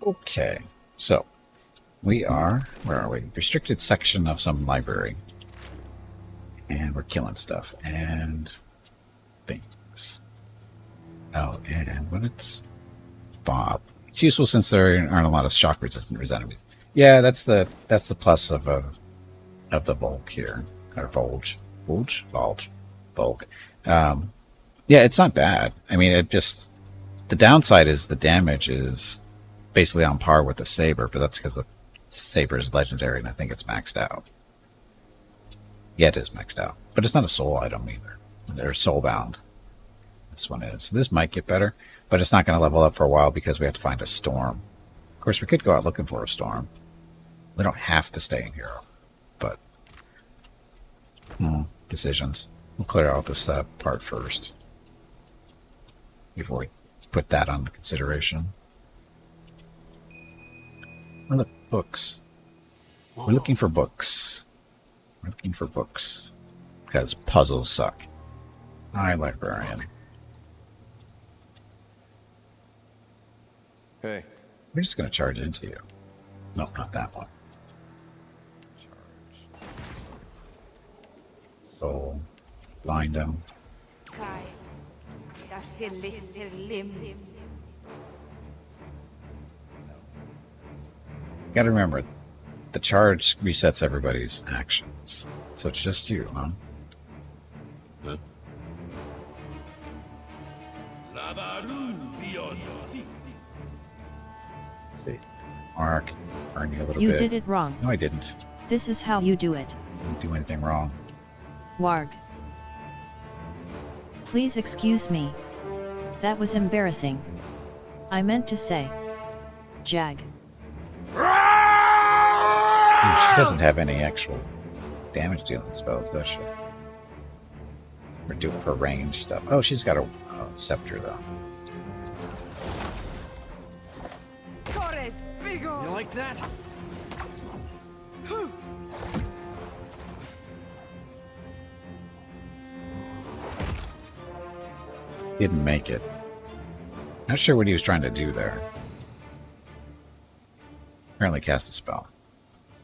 Okay, so we are, where are we? Restricted section of some library. And we're killing stuff and things. Oh, and what it's Bob. It's useful since there aren't a lot of shock resistant enemies. Yeah, that's the plus of the Volk here. Or Volk. Yeah, it's not bad. I mean, it just, the downside is the damage is basically on par with the Saber, but that's because the Saber is legendary and I think it's maxed out. Yeah, it is maxed out. But it's not a soul item either. They're soulbound. This one is. So this might get better, but it's not going to level up for a while because we have to find a storm. Of course, we could go out looking for a storm. We don't have to stay in here, but decisions. We'll clear out this part first before we put that on consideration. Oh, look, books. We're looking for books. We're looking for books because puzzles suck. Hi, librarian. Hey. We're just going to charge into you. No, not that one. Charge. Soul. Blind him. You gotta remember, the charge resets everybody's actions. So it's just you, huh? Huh? Let's see. Mark, earn you a little bit. You did it wrong. No, I didn't. This is how you do it. Didn't do anything wrong. Warg. Please excuse me. That was embarrassing. I meant to say Jag. She doesn't have any actual damage dealing spells, does she? We're doing for range stuff. Oh, she's got a scepter, though. You like that? Didn't make it. Not sure what he was trying to do there. Apparently cast a spell.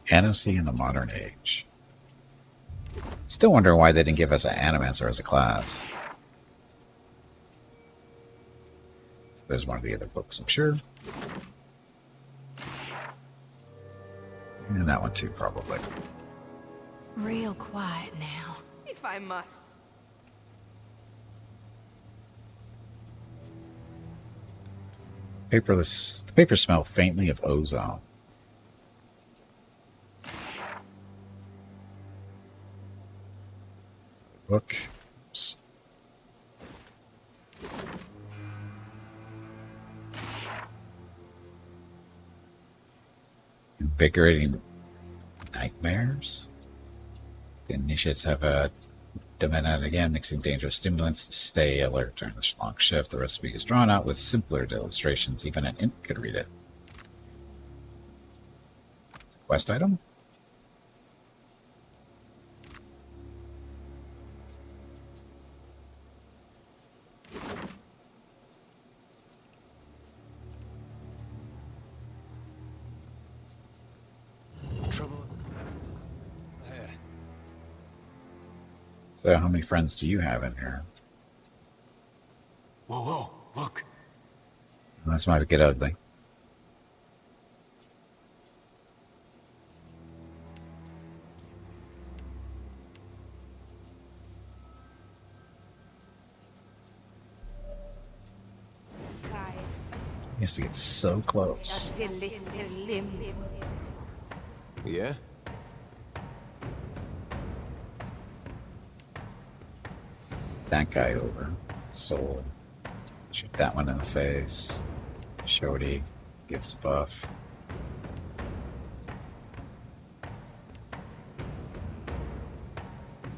Anomancy in the modern age. Still wondering why they didn't give us an Animancer as a class. So there's one of the other books, I'm sure. And that one too, probably. Real quiet now, if I must. The papers smell faintly of ozone. Book. Invigorating nightmares. The initiates have a demand again, mixing dangerous stimulants to stay alert during this long shift. The recipe is drawn out with simpler illustrations. Even an imp could read it. It's a quest item. Trouble ahead. So how many friends do you have in here? Whoa, whoa, look. This might get ugly. He has to get so close. Yeah? That guy over. Soul. Shoot that one in the face. Shorty gives a buff.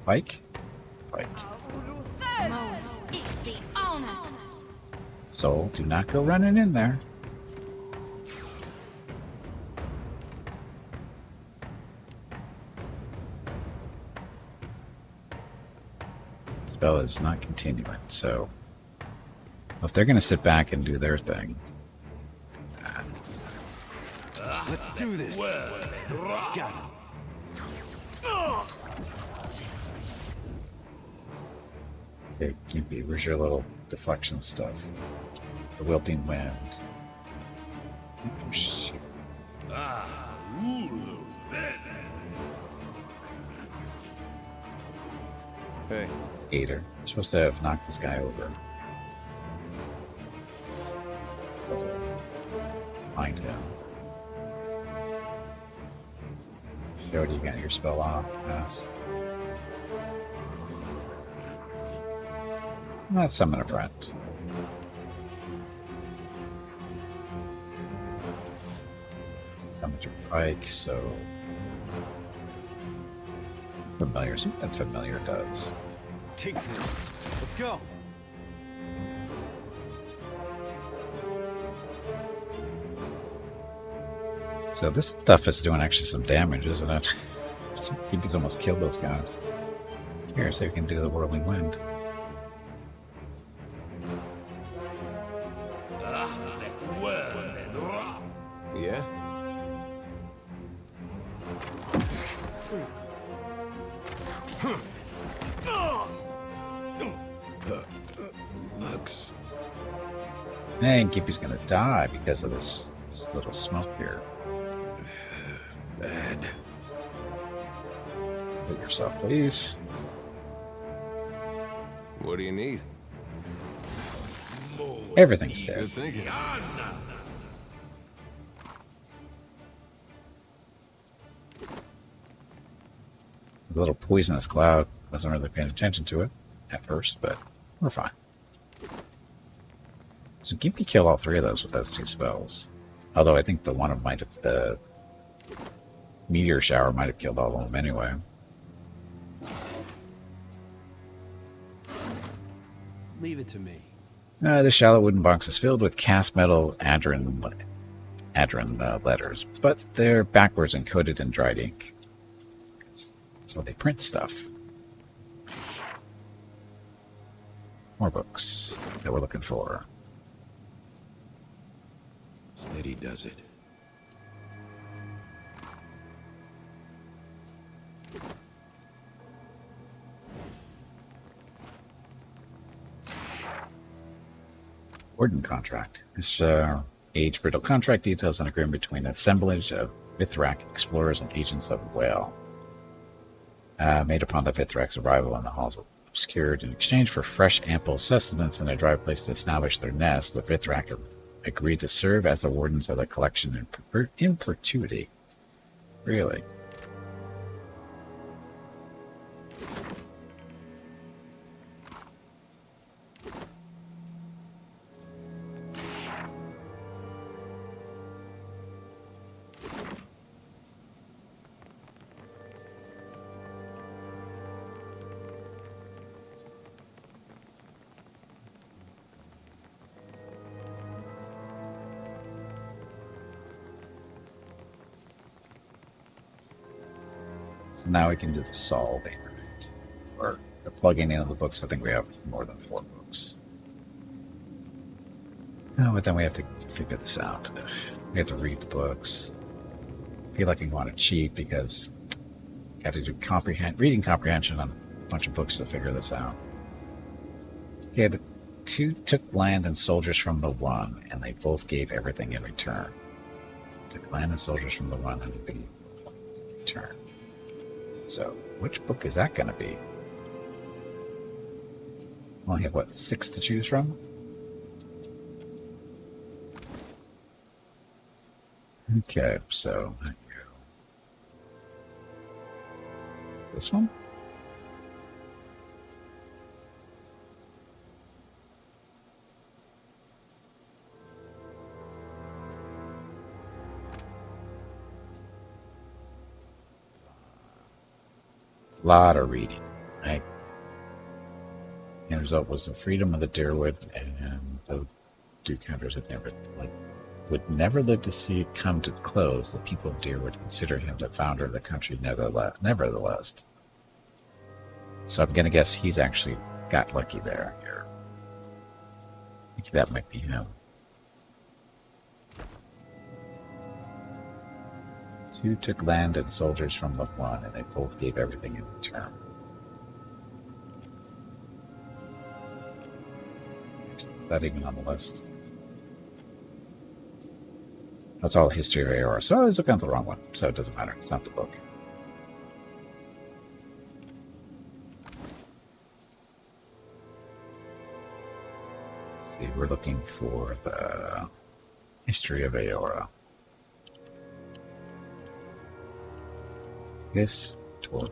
Pike? Pike. Soul, do not go running in there. Spell is not continuing, so if they're going to sit back and do their thing, Let's do this. Got him. Okay, Gimpy, where's your little deflection stuff? The wilting wind. Oh, shit. Hey, Gator. You're supposed to have knocked this guy over. So, find him. Showed you got your spell off. Pass. Let's summon a friend. Summon your pike, so familiar. Something familiar does. take this. Let's go. So this stuff is doing actually some damage, isn't it? He's almost killed those guys. Here, see if we can do the whirling wind. Yeah? Looks. And Gimpy's gonna die because of this little smoke here. Bad. Hit yourself, please. What do you need? Everything's Good dead. thinking. The little poisonous cloud. Wasn't really paying attention to it at first, but we're fine. So Gimpy killed all three of those with those two spells. Although I think the one of might have the meteor shower might have killed all of them anyway. Leave it to me. The shallow wooden box is filled with cast metal adrin letters, but they're backwards encoded in dried ink. That's why they print stuff. More books that we're looking for. Steady does it. Warden contract. This age brittle contract details an agreement between an assemblage of Vithrak explorers and agents of Whale. Made upon the Vithrak's arrival in the halls of obscured in exchange for fresh, ample sustenance and a dry place to establish their nest, the Vithrak agreed to serve as the wardens of the collection in perpetuity. Really? Now we can do the solving, right? Or the plugging in of the books. I think we have more than 4 books. No, but then we have to figure this out. We have to read the books. I feel like I want to cheat because I have to do reading comprehension on a bunch of books to figure this out. Yeah, the 2 took land and soldiers from the 1, and they both gave everything in return. Took land and soldiers from the 1, and they gave everything in return. So, which book is that going to be? Only have, what, 6 to choose from? Okay, so, there you go. This one? Lot of reading, right? And the result was the freedom of the Deerwood, and the Duke Hunters would never live to see it come to close. The people of Deerwood considered him the founder of the country, nevertheless. So I'm gonna guess he's actually got lucky there. Here, I think that might be him. Two took land and soldiers from the one, and they both gave everything in return. Is that even on the list? That's all history of AOR. So I was looking at the wrong one, so it doesn't matter. It's not the book. Let's see, we're looking for the history of Aora. This tour.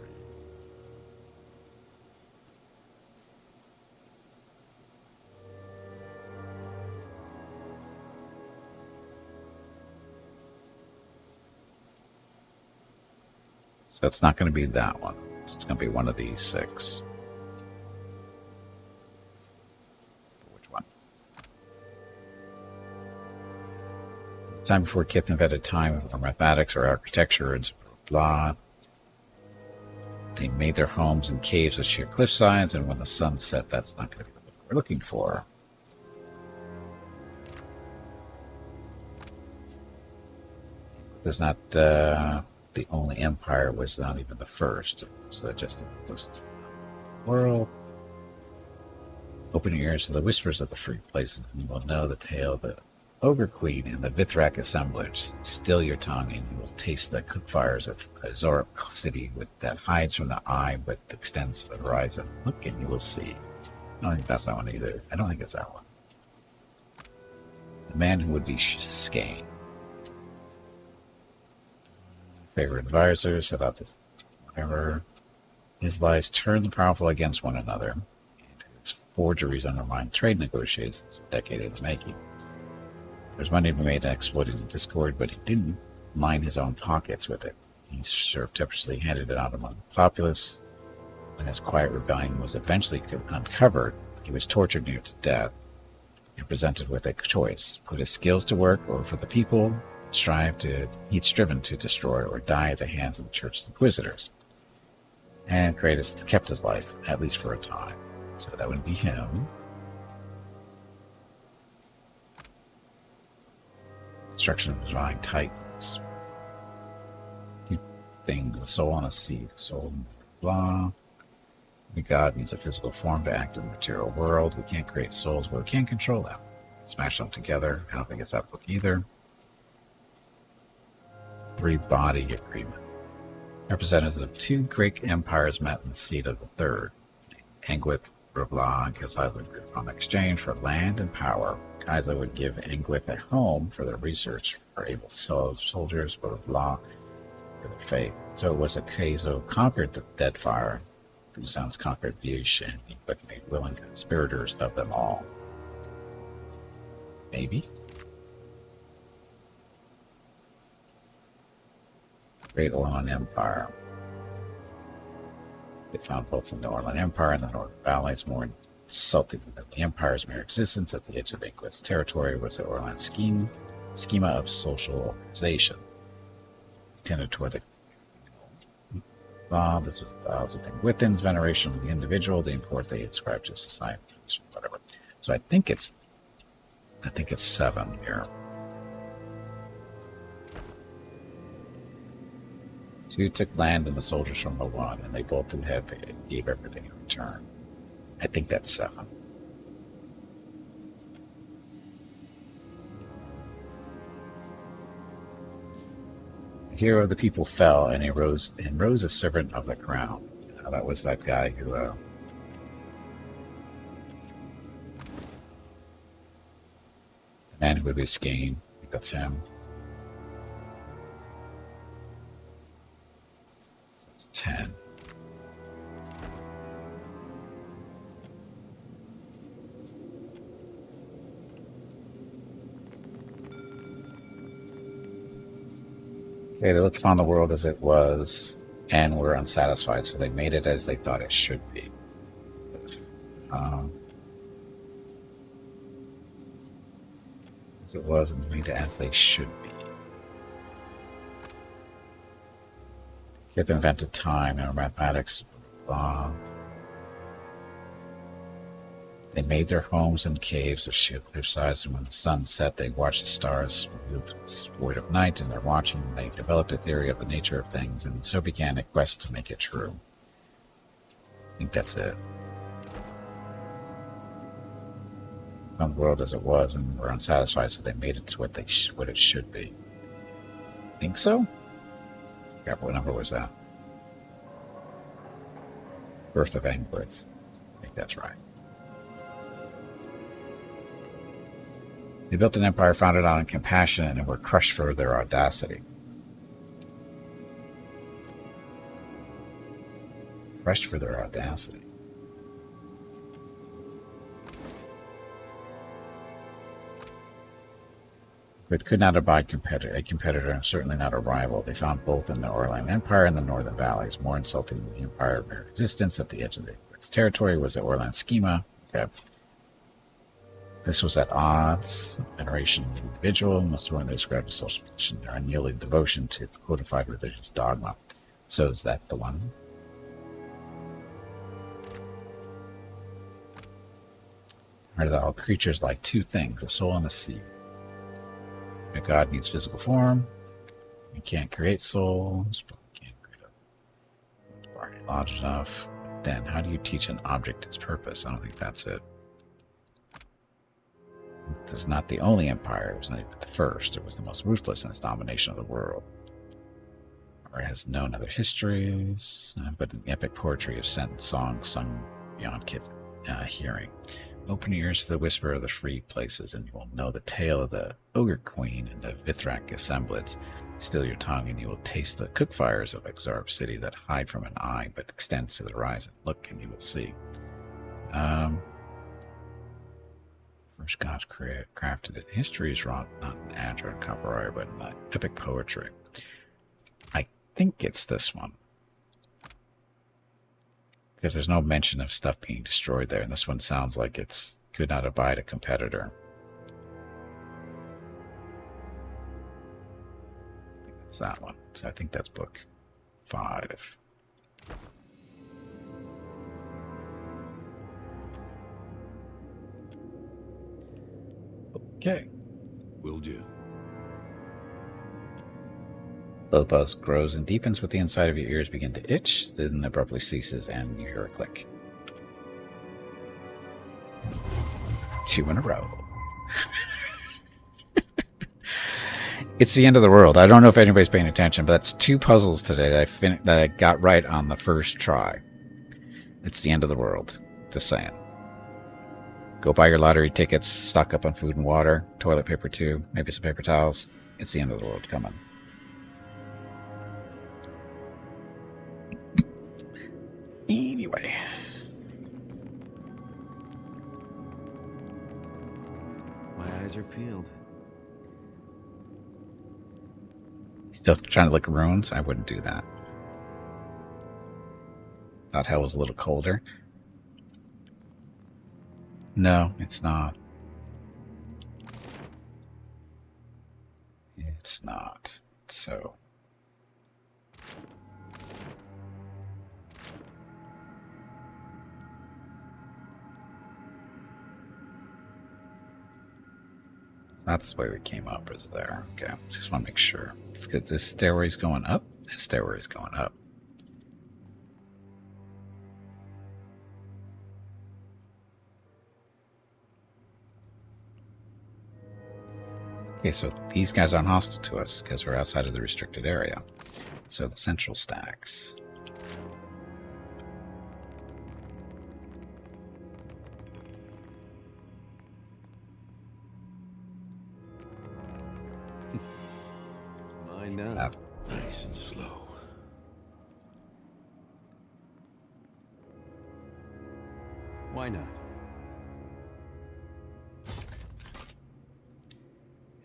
So it's not going to be that one. It's going to be one of these 6. Which one? Time before Kith invented time or mathematics or architecture and blah. They made their homes in caves with sheer cliff sides, and when the sun set, that's not going to be what we're looking for. There's not the only empire, was not even the first. So just world. Open your ears to the whispers of the free places, and you will know the tale of the Ogre Queen and the Vithrak assemblage. Still your tongue, and you will taste the cook fires of Azorp city that hides from the eye but extends to the horizon. Look and you will see. I don't think that's that one either. I don't think it's that one. The man who would be Skane. Favorite advisors about this, whatever. His lies turn the powerful against one another, and his forgeries undermine trade negotiations a decade in the making. There's money to be made exploiting the discord, but he didn't line his own pockets with it. He surreptitiously handed it out among the populace. When his quiet rebellion was eventually uncovered, he was tortured near to death and presented with a choice: put his skills to work, or for the people he'd striven to destroy or die at the hands of the Church's Inquisitors. And Kratos kept his life, at least for a time. So that would be him. Destruction of the Divine Titans. 2 things: the soul on a seed, the soul, blah. The God needs a physical form to act in the material world. We can't create souls, but we can control them. Smash them together. I don't think it's that book either. 3-body agreement. Representatives of 2 Greek empires met in the seat of the third. Anguith, Ravla, and Kaiser would agree on exchange for land and power. Kaiser would give Anguith a home for their research, for able soldiers, but Ravla for their faith. So it was a Kaiser conquered the Deadfire. Busan's conquered Viesh, and Anguith made willing conspirators of them all. Maybe. Great Orlan Empire. They found both in the Orlan Empire and the Northern Valleys more insulting than the Empire's mere existence. At the edge of Anguith's territory was the Orlan schema of social organization. Tended toward the this was the thing within veneration of the individual, the import they ascribed to society, whatever. So I think it's 7 here. 2 took land and the soldiers from the one, and they both gave everything in return. I think that's 7. The hero of the people fell, and he rose a servant of the crown. That was that guy who the man who would be Skane. I think that's him. That's 10. Okay, they looked upon the world as it was and were unsatisfied, so they made it as they thought it should be. As it was and made it as they should be. Kith invented time and mathematics. They made their homes in caves of sheer cliff size, and when the sun set, they watched the stars revealed void of night, and they're watching. They developed a theory of the nature of things, and so began a quest to make it true. I think that's it. Found the world as it was, and were unsatisfied, so they made it to what it should be. Think so? Yeah, what number was that? Birth of Angbirth. I think that's right. They built an empire founded on compassion and were crushed for their audacity. Crushed for their audacity. But could not abide a competitor, and certainly not a rival. They found both in the Orlan Empire and the Northern Valleys, more insulting than the Empire of mere resistance at the edge of its territory was the Orlan Schema. Okay. This was at odds. Veneration of the individual, most of when they described a social position, their unyielding devotion to codified religious dogma. So is that the one? Are that all creatures like two things, a soul and a seed? A god needs physical form. You can't create souls, but you can't create a body large enough. Then how do you teach an object its purpose? I don't think that's it. It is not the only empire. It was not even the first. It was the most ruthless in its domination of the world. Or it has known other histories, but in the epic poetry of songs sung beyond hearing. Open your ears to the whisper of the free places, and you will know the tale of the Ogre Queen and the Vithrak assemblage. Still your tongue, and you will taste the cook fires of Exarb City that hide from an eye, but extends to the horizon. Look, and you will see. First gods crafted it. History is wrought not in azure and copper iron, but in epic poetry. I think it's this one. Because there's no mention of stuff being destroyed there, and this one sounds like it's could not abide a competitor. I think it's that one. So I think that's book 5. Okay. Will do. The buzz grows and deepens with the inside of your ears begin to itch, then abruptly ceases and you hear a click. 2 in a row. It's the end of the world. I don't know if anybody's paying attention, but that's 2 puzzles today that I got right on the first try. It's the end of the world. Just saying. Go buy your lottery tickets, stock up on food and water, toilet paper too, maybe some paper towels. It's the end of the world coming. Anyway. My eyes are peeled. Still trying to look at runes? I wouldn't do that. Thought hell was a little colder. No, it's not. It's not. So... that's the way we came up, is there. Okay, just want to make sure. Let's get this stairway's going up. This stairway's going up. Okay, so these guys aren't hostile to us because we're outside of the restricted area. So the central stacks. Mine now. Nice and slow. Why not?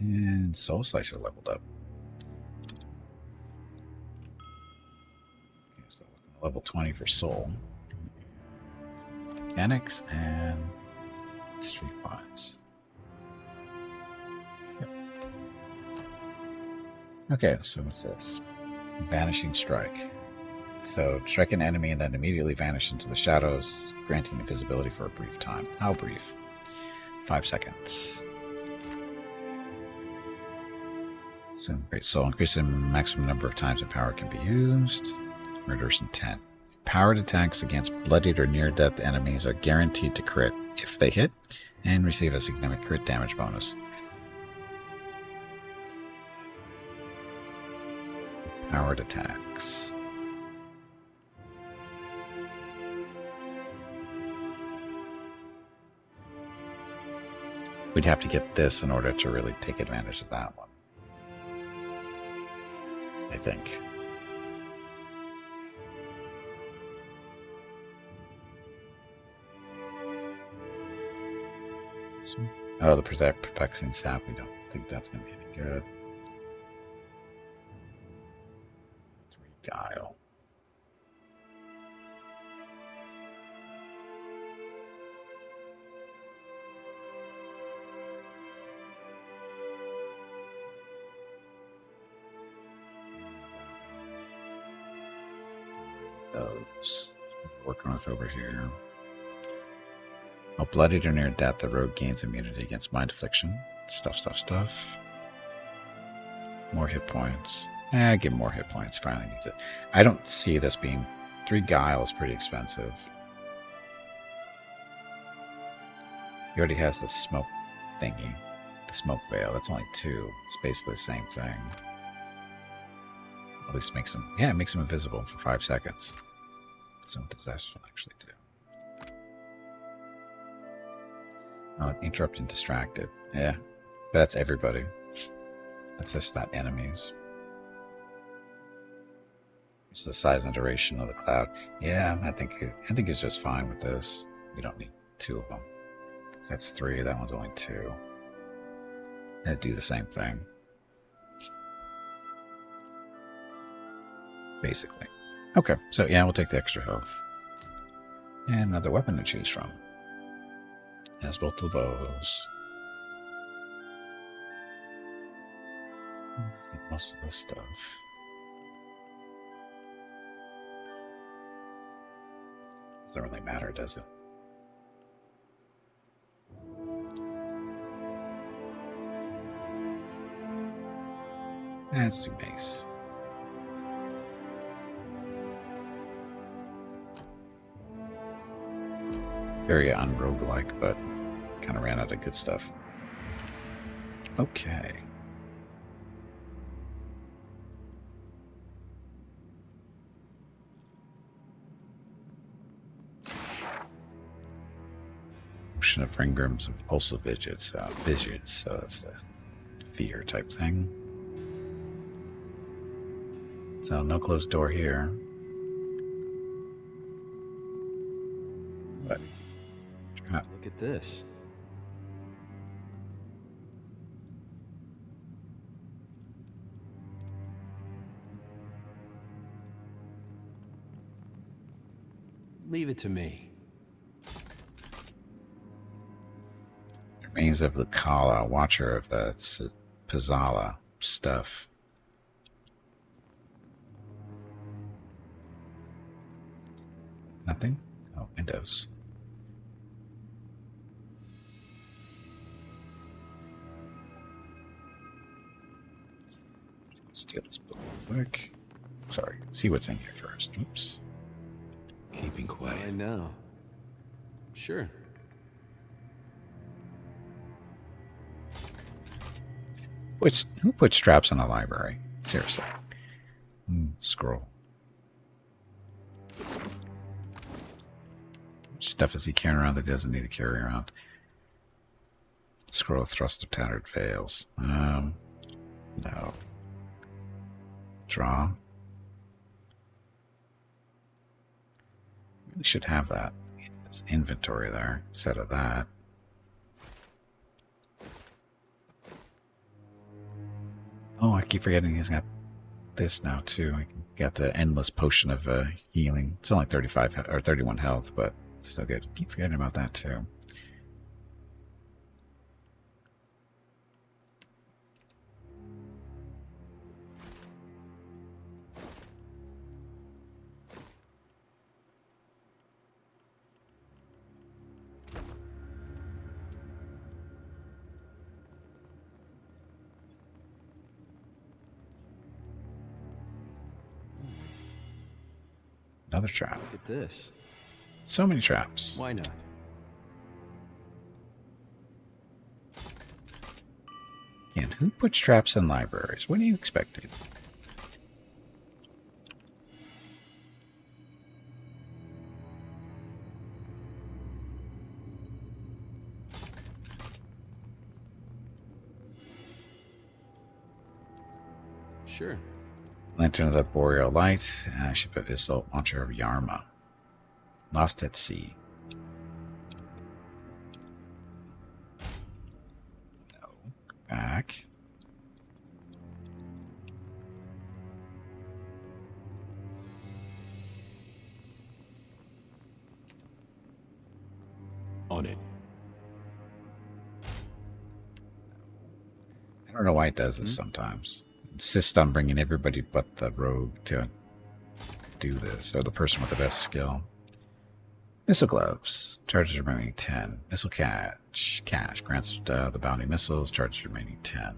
And Soul Slicer leveled up. Okay, so level 20 for Soul. Mechanics and Streetwise. Yep. Okay, so what's this? Vanishing Strike. So strike an enemy and then immediately vanish into the shadows, granting invisibility for a brief time. How brief? 5 seconds. So great soul. Increasing the maximum number of times that power can be used. Murderous intent. Powered attacks against bloodied or near-death enemies are guaranteed to crit if they hit and receive a significant crit damage bonus. Powered attacks. We'd have to get this in order to really take advantage of that one, I think. Oh, the perplexing sap. We don't think that's going to be any good. 3 guile. Those working with over here. While bloodied or near death, the rogue gains immunity against mind affliction. Stuff. More hit points. Give more hit points. Finally needs it. I don't see this being 3 guile is pretty expensive. He already has the smoke thingy, the smoke veil. That's only 2. It's basically the same thing. At least makes him, it makes him invisible for 5 seconds. So what does that actually do? Interrupt and distracted. Yeah, but that's everybody. That's just not enemies. It's the size and duration of the cloud. Yeah, I think he's just fine with this. We don't need 2 of them. That's 3. That one's only 2. They do the same thing, basically. Okay, so yeah, we'll take the extra health and another weapon to choose from. Has both of those. Let's get most of this stuff. Doesn't really matter, does it? Let's do mace. Very unroguelike, but kind of ran out of good stuff. Okay. Motion of Ringrim's Impulsive Visage, so that's the fear type thing. So no closed door here. But Look at this. Leave it to me. Remains of Lucala, Watcher of Pizzala stuff. Nothing? Oh, windows. Steal this book real quick. Sorry, see what's in here first. Oops. Keeping quiet. I know. Sure. Who put straps in a library? Seriously. Scroll. Stuff is he carrying around that he doesn't need to carry around? Scroll thrust of tattered veils. No. Draw. Really should have that in his inventory there. Instead of that. Oh, I keep forgetting he's got this now too. I got the endless potion of healing. It's only 35 or 31 health, but still good. Keep forgetting about that too. Another trap. Look at this. So many traps. Why not? And who puts traps in libraries? What are you expecting? Sure. Lantern of the Boreal Light. Ship of Assault Launcher of Yarma. Lost at Sea. No. Back. On it. I don't know why it does this sometimes. It insists on bringing everybody but the rogue to do this, or the person with the best skill. Missile gloves. Charges remaining 10. Missile catch. Cash. Grants the bounty missiles. Charges remaining 10.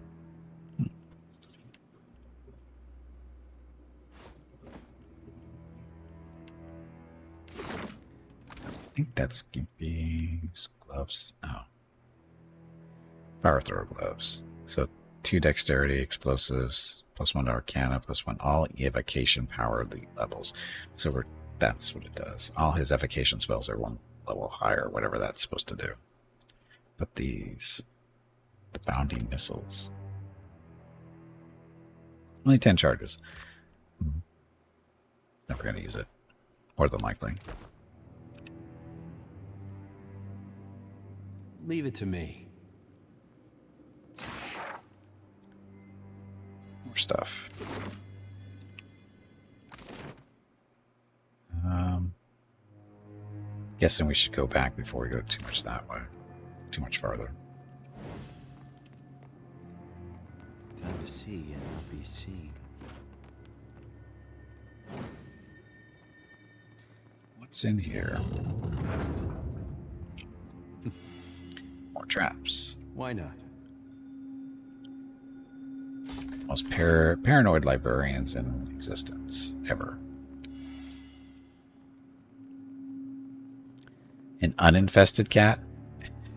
I think that's Gimpy's gloves. Oh. Fire thrower gloves. So 2 dexterity, explosives, +1 to arcana, +1 all evocation power levels. So that's what it does. All his evocation spells are 1 level higher, whatever that's supposed to do. But the bounty missiles. Only 10 charges. Never going to use it. More than likely. Leave it to me. More stuff. Guessing we should go back before we go too much that way. Too much farther. Time to see and not be seen. What's in here? More traps. Why not? Most paranoid librarians in existence ever. An uninfested cat?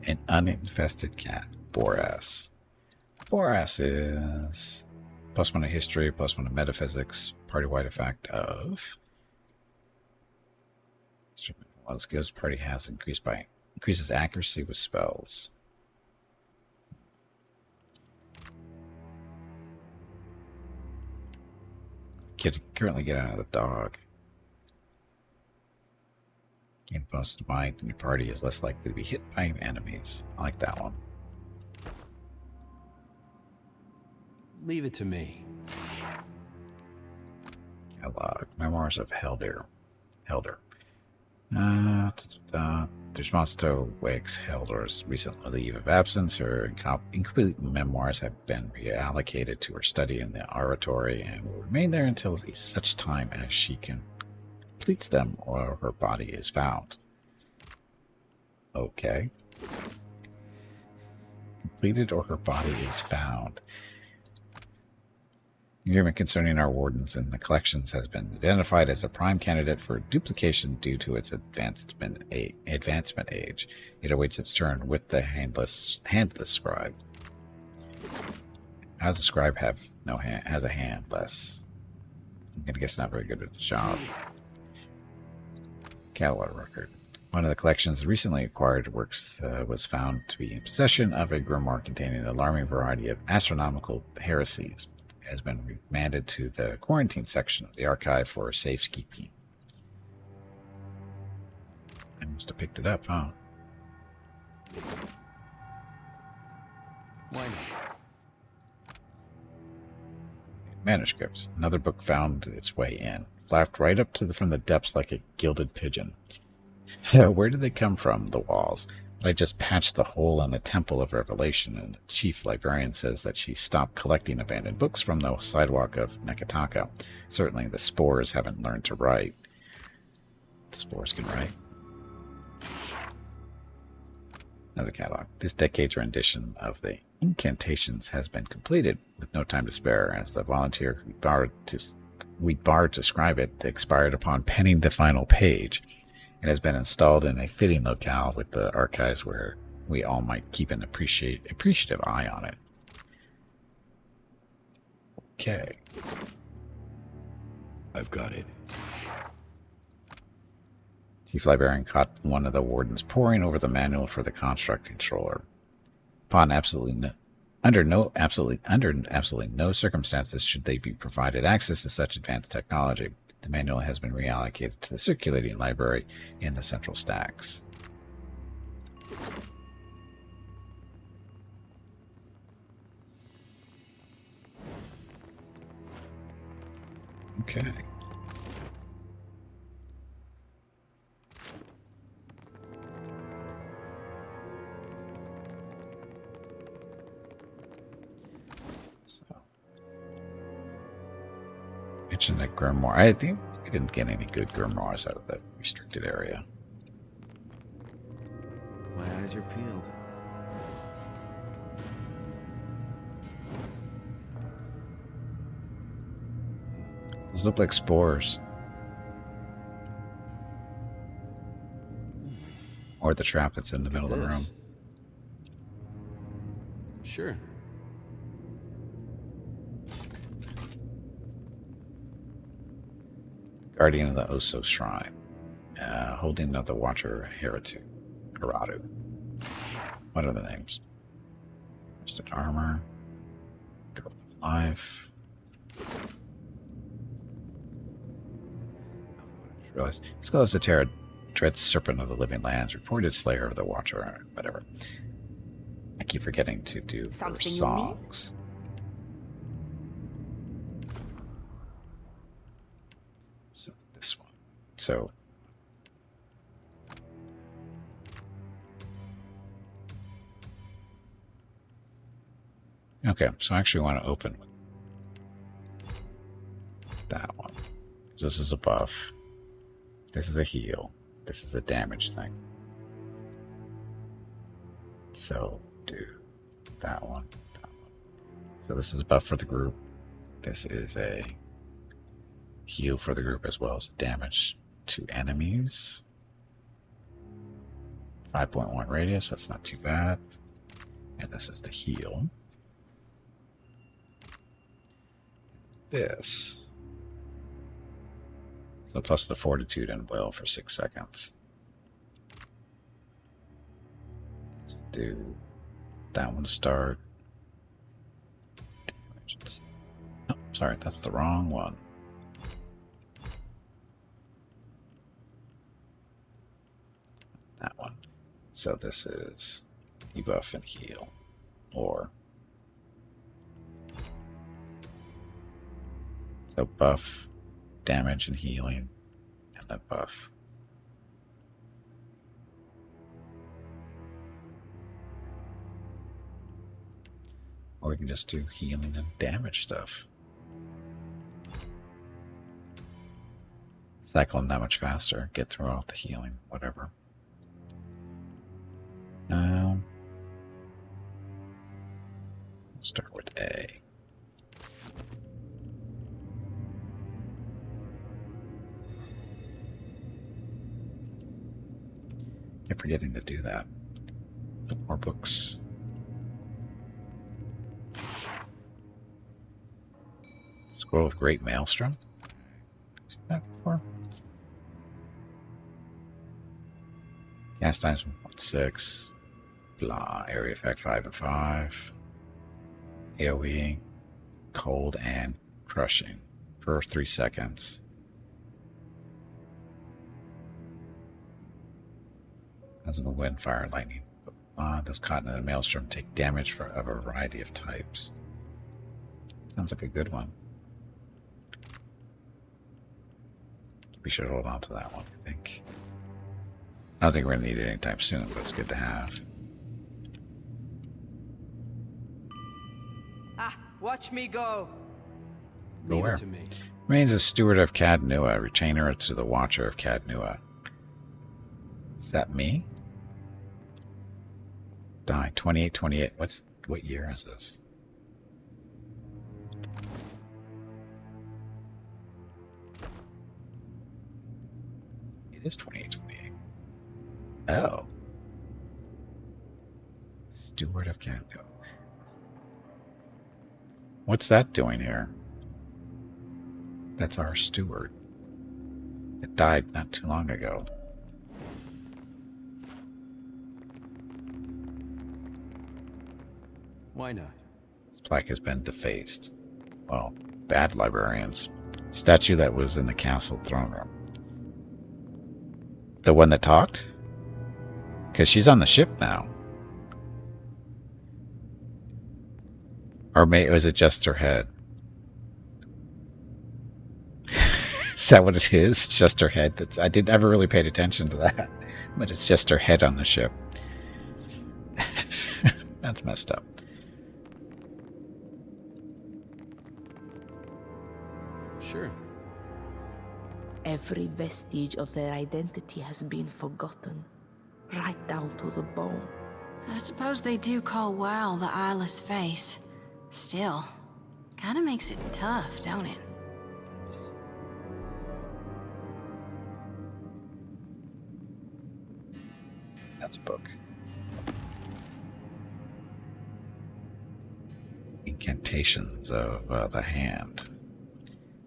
An uninfested cat. Boras. Boras is +1 to history, +1 to metaphysics, party-wide effect of... Well, skills party has increases accuracy with spells. Currently get out of the dog. Gain bonus to might, and your party is less likely to be hit by enemies. I like that one. Leave it to me. Catalog. Memoirs of Helder. The response to Wake's Helder's recent leave of absence, her incomplete memoirs have been reallocated to her study in the oratory and will remain there until such time as she completes them or her body is found. Okay. Completed or her body is found. Agreement concerning our wardens and the collections has been identified as a prime candidate for duplication due to its advancement age. It awaits its turn with the handless scribe. How does the scribe have no hand? Has a hand less? I'm gonna guess not very good at the job. Catalog record. One of the collection's recently acquired works was found to be in possession of a grimoire containing an alarming variety of astronomical heresies. Has been remanded to the quarantine section of the archive for safekeeping. I must have picked it up, huh? Why not? Manuscripts. Another book found its way in. Flapped right up from the depths like a gilded pigeon. Where did they come from, the walls? I just patched the hole in the Temple of Revelation, and the chief librarian says that she stopped collecting abandoned books from the sidewalk of Nekataka. Certainly the spores haven't learned to write. The spores can write. Another catalog. This decade's rendition of the incantations has been completed with no time to spare, as the volunteer who borrowed to we bar describe it, expired upon penning the final page and has been installed in a fitting locale with the archives where we all might keep an appreciative eye on it. Okay. I've got it. Chief Librarian caught one of the wardens poring over the manual for the construct controller. Upon under absolutely no circumstances should they be provided access to such advanced technology. The manual has been reallocated to the circulating library in the central stacks. Okay. Mention the grimoire. I think we didn't get any good grimoires out of that restricted area. My eyes are peeled. Those look like spores. Or the trap that's in the middle of the room. Sure. Guardian of the Oso Shrine. Holding of the Watcher Haratu. What are the names? Rusted Armor. Girl of Life. Realize Skull is the Terra dread serpent of the living lands, reported slayer of the Watcher, or whatever. I keep forgetting to do her songs. So this one. So okay, so I actually want to open with that one. This is a buff. This is a heal. This is a damage thing. So do that one. So this is a buff for the group. This is a heal for the group as well as damage to enemies. 5.1 radius, that's not too bad. And this is the heal. This. So plus the fortitude and will for 6 seconds. Let's do that one to start. Damage. Oh, sorry, that's the wrong one. That one. So this is debuff and heal. Or so buff, damage and healing, and then buff. Or we can just do healing and damage stuff. Cycle them that much faster, get through all the healing, whatever. Start with A. Keep forgetting to do that. More books. Scroll of Great Maelstrom. Seen that before? Cast times 1.6. Blah. Area effect 5 and 5. AoE. Cold and crushing for 3 seconds. As in wind, fire, lightning. Those caught in the maelstrom take damage of a variety of types. Sounds like a good one. We should hold on to that one, I think. I don't think we're going to need it anytime soon, but it's good to have. Ah, watch me go. Go Leave where? it to me. Remains a steward of Cadnua, retainer to the Watcher of Cadnua. Is that me? Die 2828. What year is this? It is 2828. Oh. Steward of Canada. What's that doing here? That's our steward. It died not too long ago. Why not? This plaque has been defaced. Well, bad librarians. Statue that was in the castle throne room. The one that talked? Because she's on the ship now. Or was it just her head? Is that what it is? It's just her head. I did never really paid attention to that. But it's just her head on the ship. That's messed up. Sure. Every vestige of their identity has been forgotten, right down to the bone. I suppose they do call WoW the eyeless face. Still, kinda makes it tough, don't it? That's a book. Incantations of the Hand.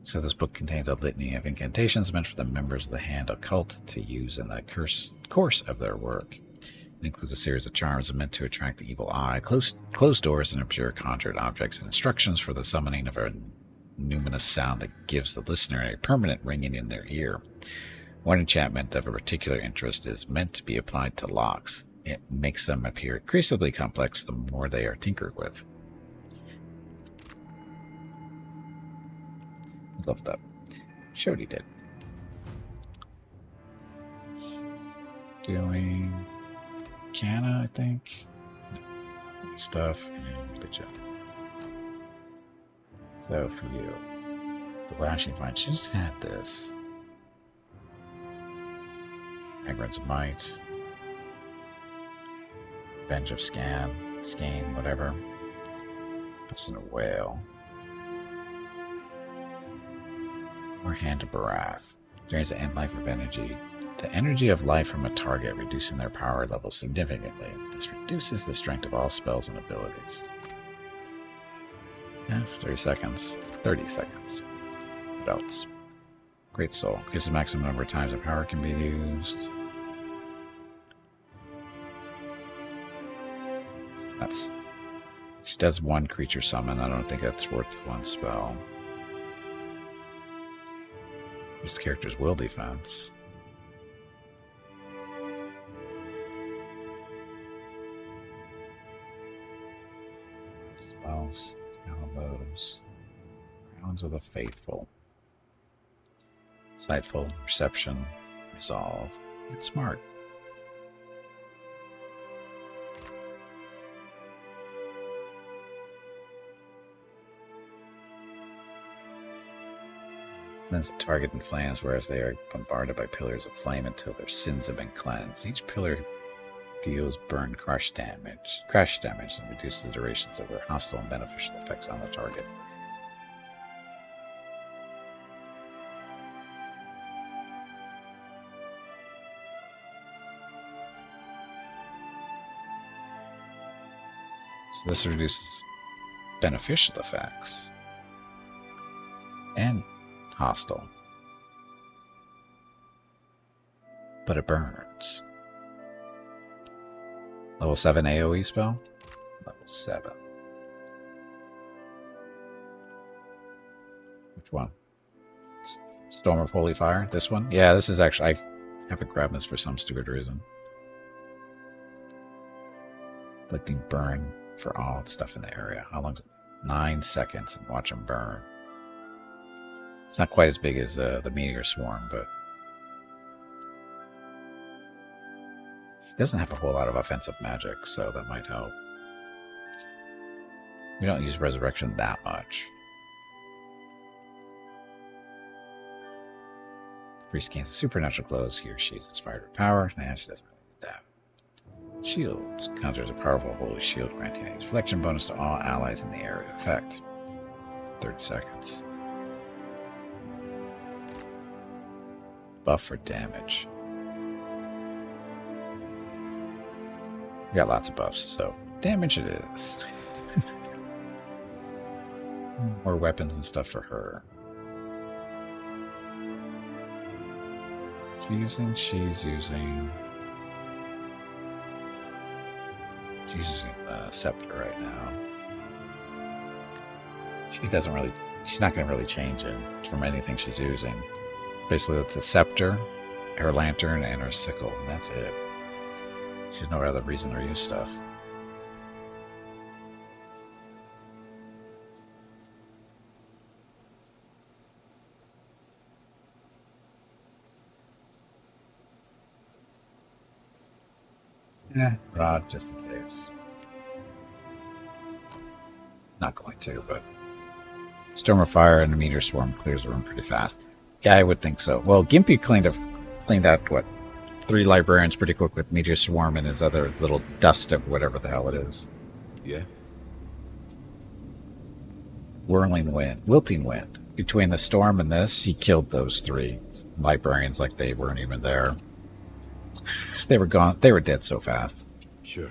So this book contains a litany of incantations meant for the members of the Hand occult to use in the course of their work. It includes a series of charms meant to attract the evil eye, closed doors, and obscure conjured objects, and instructions for the summoning of a numinous sound that gives the listener a permanent ringing in their ear. One enchantment of a particular interest is meant to be applied to locks. It makes them appear increasingly complex the more they are tinkered with. Love that. Showed he did. Doing Canna, I think. Stuff and the gem. So for you, the lashing vine. She just had this. Agron's Might. Venge of Skein, whatever. Person a whale. Or Hand of Barath. Drains the end life of energy. The energy of life from a target, reducing their power level significantly. This reduces the strength of all spells and abilities. Yeah, for 30 seconds. 30 seconds. What else? Great Soul. Gives the maximum number of times the power can be used. She does one creature summon. I don't think that's worth one spell. This character's will defense. Spells, combos, Crowns of the Faithful, Insightful, Perception, Resolve. It's smart. Cleanse the target in flames, whereas they are bombarded by pillars of flame until their sins have been cleansed. Each pillar deals burn crash damage, and reduces the durations of their hostile and beneficial effects on the target. So this reduces beneficial effects and hostile, but it burns. Level 7 AoE spell? Level 7. Which one? Storm of Holy Fire? This one? Yeah, this is actually... I haven't grabbed this for some stupid reason. Inflicting burn for all stuff in the area. How long is it? 9 seconds, and watch them burn. It's not quite as big as the Meteor Swarm, but... She doesn't have a whole lot of offensive magic, so that might help. We don't use Resurrection that much. Priest gains supernatural glows. He or she is inspired with power. Nah, she doesn't really need that. Shields conjures a powerful holy shield, granting a deflection bonus to all allies in the area of effect. 30 seconds. Buff for damage. got lots of buffs, so damage it is. More weapons and stuff for her. She's using the scepter right now. She's not going to really change it from anything she's using. Basically, it's a scepter, her lantern, and her sickle, and that's it. She's no other reason to use stuff. Yeah, rod, just in case. Not going to, but Storm of Fire and a Meteor Swarm clears the room pretty fast. Yeah, I would think so. Well, Gimpy cleaned out, what, 3 librarians pretty quick with Meteor Swarm and his other little dust of whatever the hell it is. Yeah? Wilting Wind. Between the storm and this, he killed those 3 librarians like they weren't even there. They were gone. They were dead so fast. Sure.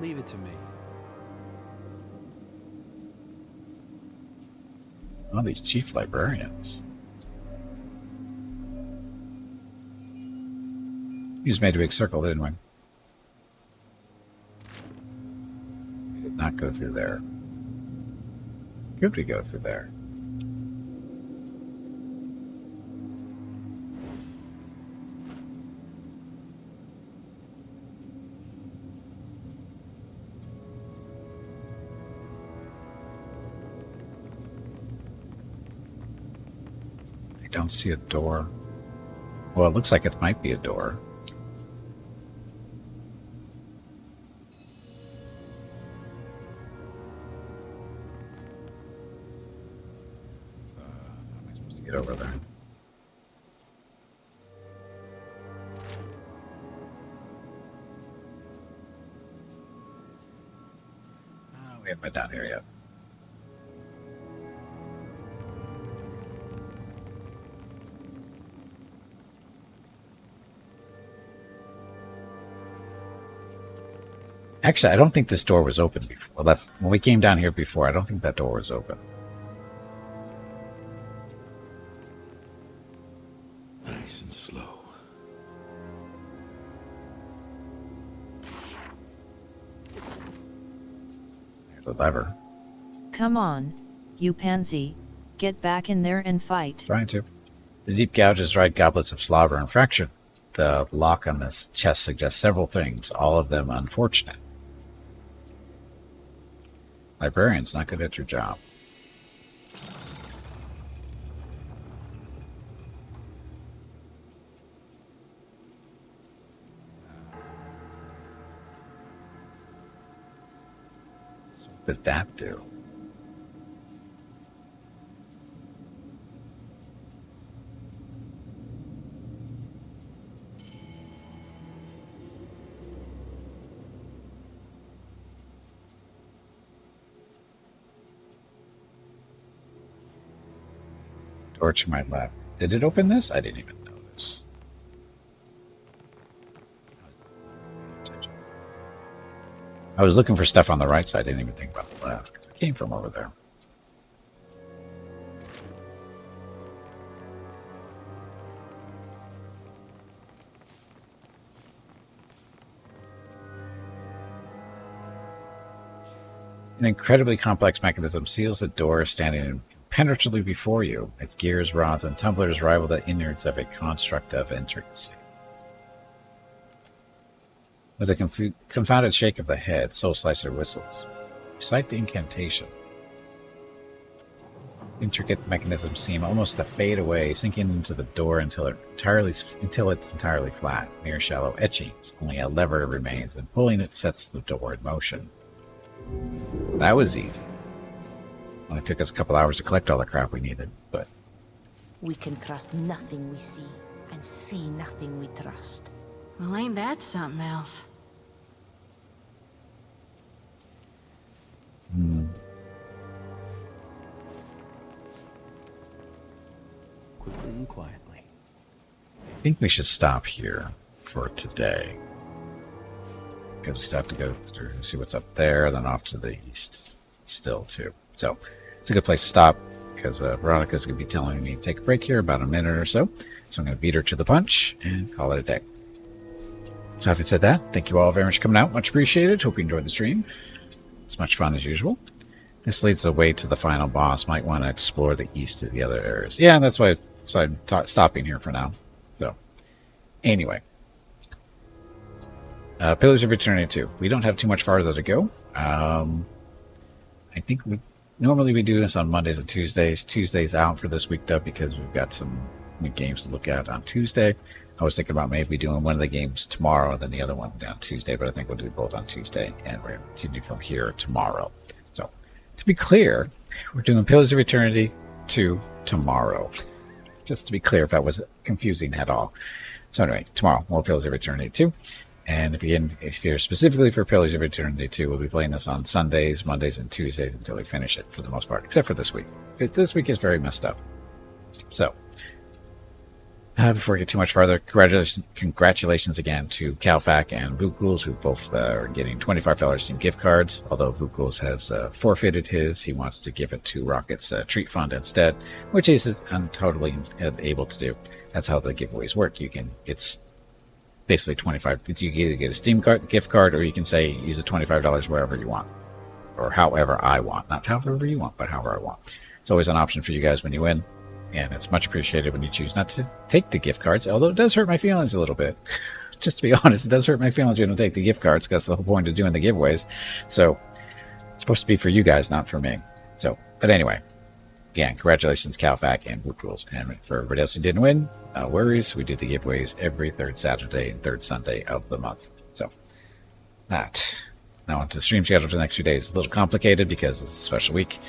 Leave it to me. Oh, these chief librarians. We just made a big circle, didn't we? We did not go through there. Could we go through there? I don't see a door. Well, it looks like it might be a door. How am I supposed to get over there? We haven't been down here yet. Actually, I don't think this door was open before. When we came down here before, I don't think that door was open. Nice and slow. There's a lever. Come on, you pansy, get back in there and fight. Trying to. The deep gouge has dried goblets of slobber and fractured. The lock on this chest suggests several things, all of them unfortunate. Librarian's not good at your job. So what did that do? Door to my left. Did it open this? I didn't even notice. I was looking for stuff on the right side. I didn't even think about the left. It came from over there. An incredibly complex mechanism seals the door standing impenetrably before you. Its gears, rods, and tumblers rival the innards of a construct of intricacy. With a confounded shake of the head, Soul Slicer whistles. Recite the incantation. Intricate mechanisms seem almost to fade away, sinking into the door until it's entirely flat. Mere shallow etchings. Only a lever remains, and pulling it sets the door in motion. That was easy. Only took us a couple hours to collect all the crap we needed, but... We can trust nothing we see, and see nothing we trust. Well, ain't that something else? quietly. I think we should stop here for today. Because we still have to go through and see what's up there, then off to the east still too. So it's a good place to stop because Veronica's going to be telling me to take a break here about a minute or so. So I'm going to beat her to the punch and call it a day. So having said that, thank you all very much for coming out. Much appreciated. Hope you enjoyed the stream. It's much fun as usual. This leads the way to the final boss. Might want to explore the east of the other areas. Yeah, that's why I'm stopping here for now. So anyway. Pillars of Eternity 2. We don't have too much farther to go. I think normally we do this on Mondays and Tuesdays. Tuesday's out for this week, though, because we've got some new games to look at on Tuesday. I was thinking about maybe doing one of the games tomorrow and then the other one on Tuesday, but I think we'll do both on Tuesday, and we're going to continue from here tomorrow. So, to be clear, we're doing Pillars of Eternity 2 tomorrow. Just to be clear if that was confusing at all. So anyway, tomorrow, more Pillars of Eternity 2. And if you're specifically for Pillars of Eternity 2, we'll be playing this on Sundays, Mondays, and Tuesdays until we finish it for the most part, except for this week. This week is very messed up. So, before we get too much farther, congratulations again to Calfac and Vukuls, who both are getting $25 Steam gift cards. Although Vukuls has forfeited his, he wants to give it to Rocket's treat fund instead, which he's totally able to do. That's how the giveaways work. It's basically 25. You can either get a Steam gift card, or you can say use the $25 wherever you want, or however I want. Not however you want, but however I want. It's always an option for you guys when you win, and it's much appreciated when you choose not to take the gift cards. Although it does hurt my feelings a little bit. Just to be honest, it does hurt my feelings when you don't take the gift cards, because that's the whole point of doing the giveaways. So it's supposed to be for you guys, not for me. So, but anyway. Again, congratulations, Calfac and Woot Rules. And for everybody else who didn't win, no worries. We do the giveaways every third Saturday and third Sunday of the month. So, that. Now, on to the stream schedule for the next few days. A little complicated because it's a special week.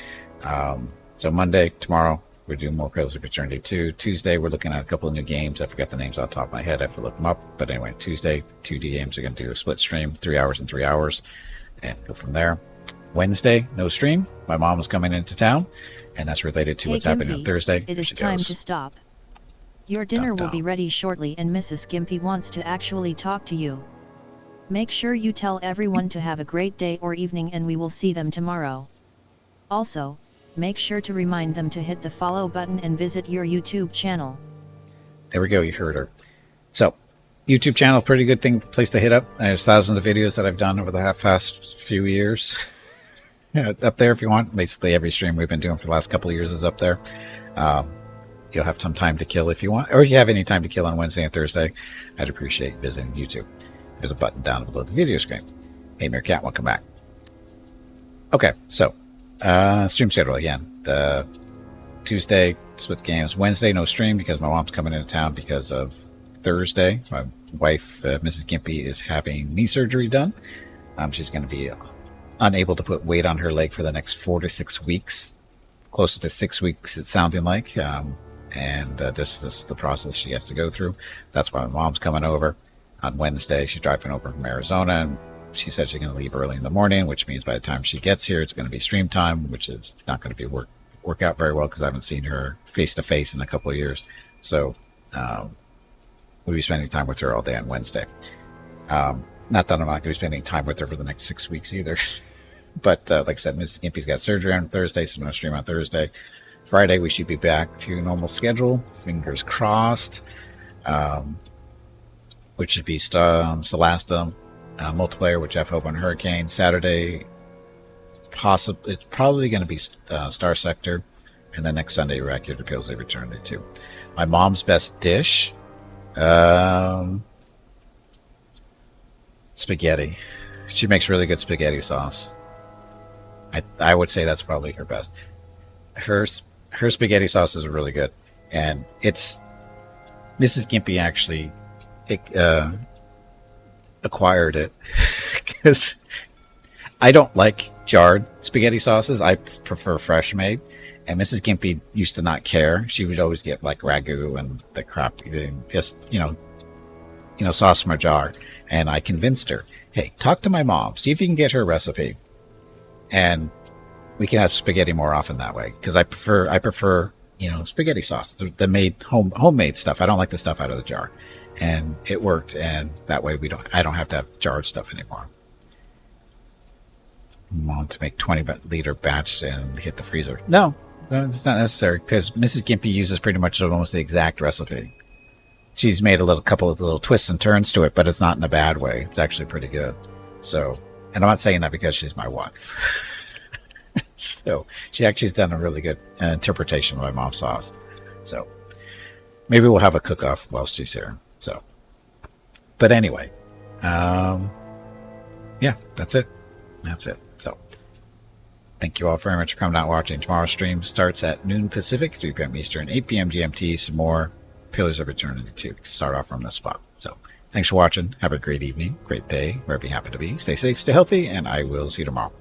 So, Monday, tomorrow, we're doing more Pillars of Eternity 2. Tuesday, we're looking at a couple of new games. I forgot the names off the top of my head. I have to look them up. But anyway, Tuesday, 2D games. We're going to do a split stream, 3 hours and 3 hours, and go from there. Wednesday, no stream. My mom is coming into town. And that's related to what's happening on Thursday. It is time to stop. Your dinner will be ready shortly, and Mrs. Gimpy wants to actually talk to you. Make sure you tell everyone to have a great day or evening, and we will see them tomorrow. Also, make sure to remind them to hit the follow button and visit your YouTube channel. There we go, you heard her. So, YouTube channel, pretty good place to hit up. There's thousands of videos that I've done over the past few years. Up there if you want. Basically every stream we've been doing for the last couple of years is up there. You'll have some time to kill if you want, or if you have any time to kill on Wednesday and Thursday, I'd appreciate visiting YouTube. There's a button down below the video screen. Hey Meerkat, welcome back. Okay, so stream schedule again. Tuesday split games. Wednesday no stream because my mom's coming into town because of Thursday. My wife Mrs. Gimpy is having knee surgery done. She's going to be unable to put weight on her leg for the next 4 to 6 weeks, closer to 6 weeks it's sounding like, and this is the process she has to go through. That's why my mom's coming over on Wednesday. She's driving over from Arizona, and she said she's going to leave early in the morning, which means by the time she gets here it's going to be stream time, which is not going to be work out very well because I haven't seen her face to face in a couple of years. So we'll be spending time with her all day on Wednesday. Not that I'm not going to be spending time with her for the next 6 weeks either. But like I said, Mrs. Gimpy's got surgery on Thursday, so I'm going to stream on Thursday. Friday, we should be back to normal schedule. Fingers crossed. Which should be Celasta multiplayer with Jeff Hope on Hurricane. Saturday, it's probably going to be Star Sector. And then next Sunday, we're back here to Pillars of Eternity 2. My mom's best dish... spaghetti. She makes really good spaghetti sauce. I would say that's probably her best. Her spaghetti sauce is really good, and it's Mrs. Gimpy actually acquired it because I don't like jarred spaghetti sauces. I prefer fresh made, and Mrs. Gimpy used to not care. She would always get like ragu and the crap, just sauce from a jar. And I convinced her, hey, talk to my mom, see if you can get her a recipe, and we can have spaghetti more often that way. Because I prefer, spaghetti sauce, the made homemade stuff. I don't like the stuff out of the jar, and it worked. And that way I don't have to have jarred stuff anymore. Want to make 20-liter batch and hit the freezer? No, it's not necessary because Mrs. Gimpy uses pretty much almost the exact recipe. She's made couple of little twists and turns to it, but it's not in a bad way. It's actually pretty good. So, and I'm not saying that because she's my wife. So she actually has done a really good interpretation of my mom's sauce. So maybe we'll have a cook-off while she's here. So, but anyway, yeah, that's it. So thank you all very much for coming out and watching. Tomorrow's stream starts at noon Pacific, 3 p.m. Eastern, 8 p.m. GMT. Some more Pillars of Eternity to start off from this spot. So thanks for watching. Have a great evening, great day, wherever you happen to be. Stay safe, stay healthy, and I will see you tomorrow.